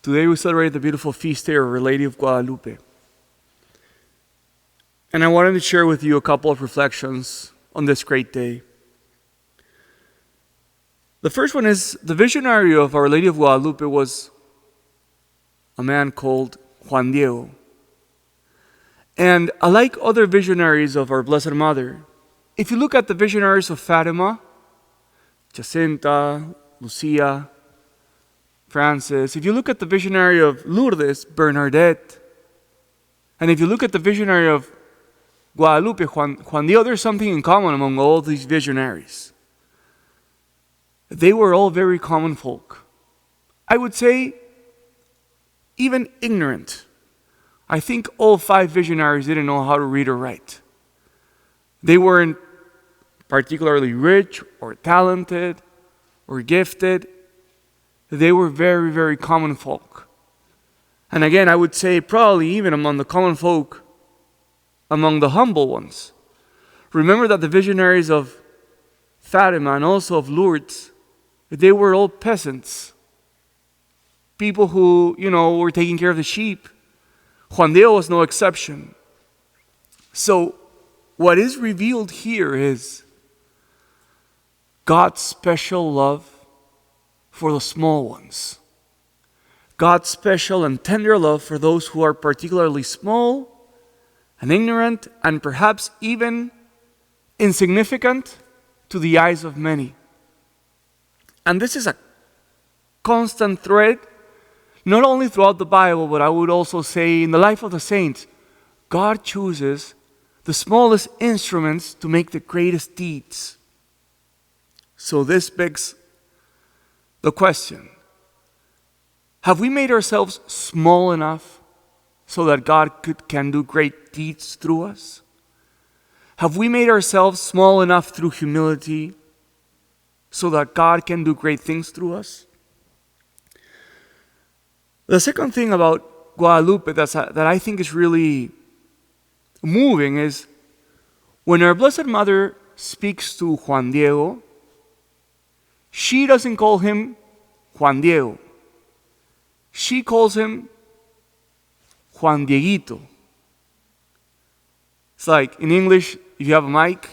Today we celebrate the beautiful feast day of Our Lady of Guadalupe. And I wanted to share with you a couple of reflections on this great day. The first one is the visionary of Our Lady of Guadalupe was a man called Juan Diego. And unlike other visionaries of our Blessed Mother, if you look at the visionaries of Fatima, Jacinta, Lucia, Francis, if you look at the visionary of Lourdes, Bernadette, and if you look at the visionary of Guadalupe, Juan Diego, there's something in common among all these visionaries. They were all very common folk. I would say even ignorant. I think all 5 visionaries didn't know how to read or write. They weren't particularly rich or talented or gifted. They were very, very common folk. And again, I would say probably even among the common folk, among the humble ones. Remember that the visionaries of Fatima and also of Lourdes, they were all peasants. People who, were taking care of the sheep. Juan Diego was no exception. So, what is revealed here is God's special love for the small ones. God's special and tender love for those who are particularly small and ignorant and perhaps even insignificant to the eyes of many. And this is a constant thread, not only throughout the Bible, but I would also say in the life of the saints. God chooses the smallest instruments to make the greatest deeds. So this begs the question, have we made ourselves small enough so that God can do great deeds through us? Have we made ourselves small enough through humility so that God can do great things through us? The second thing about Guadalupe that I think is really moving is when our Blessed Mother speaks to Juan Diego, she doesn't call him Juan Diego. She calls him Juan Dieguito. It's like in English, if you have a Mike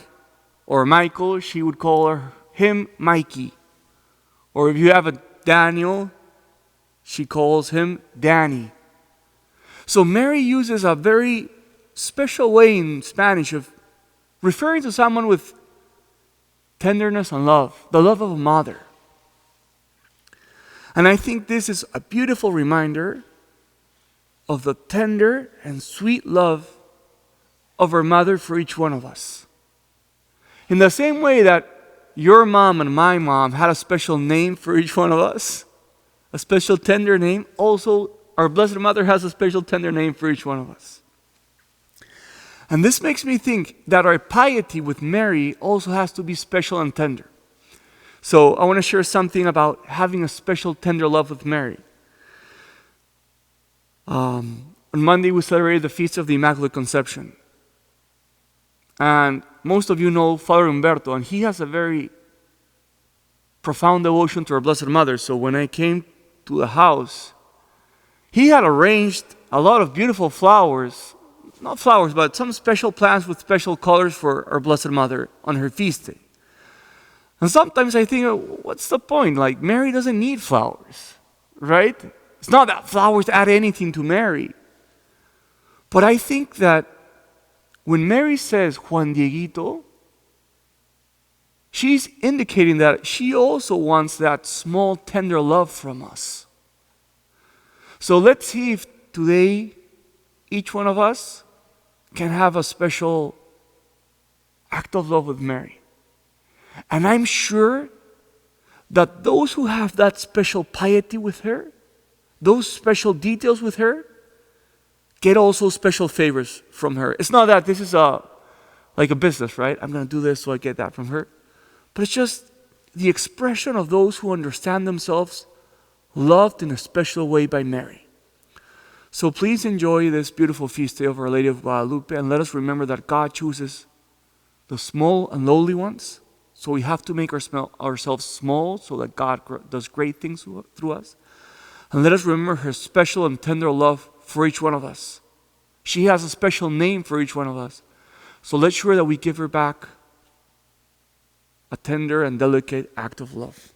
or a Michael, she would call him Mikey. Or if you have a Daniel, she calls him Danny. So Mary uses a very special way in Spanish of referring to someone with tenderness and love, the love of a mother. And I think this is a beautiful reminder of the tender and sweet love of our mother for each one of us. In the same way that your mom and my mom had a special name for each one of us, a special tender name, also our Blessed Mother has a special tender name for each one of us. And this makes me think that our piety with Mary also has to be special and tender. So I want to share something about having a special tender love with Mary. On Monday we celebrated the Feast of the Immaculate Conception. And most of you know Father Humberto, and he has a very profound devotion to our Blessed Mother. So when I came to the house, he had arranged a lot of beautiful flowers, not flowers, but some special plants with special colors for our Blessed Mother on her feast day. And sometimes I think, what's the point? Like, Mary doesn't need flowers, right? It's not that flowers add anything to Mary. But I think that when Mary says Juan Dieguito, she's indicating that she also wants that small, tender love from us. So let's see if today each one of us can have a special act of love with Mary. And I'm sure that those who have that special piety with her, those special details with her, get also special favors from her. It's not that this is like a business, right? I'm going to do this so I get that from her. But it's just the expression of those who understand themselves loved in a special way by Mary. So please enjoy this beautiful feast day of Our Lady of Guadalupe, and let us remember that God chooses the small and lowly ones. So we have to make ourselves small so that God does great things through us. And let us remember her special and tender love for each one of us. She has a special name for each one of us. So let's sure that we give her back a tender and delicate act of love.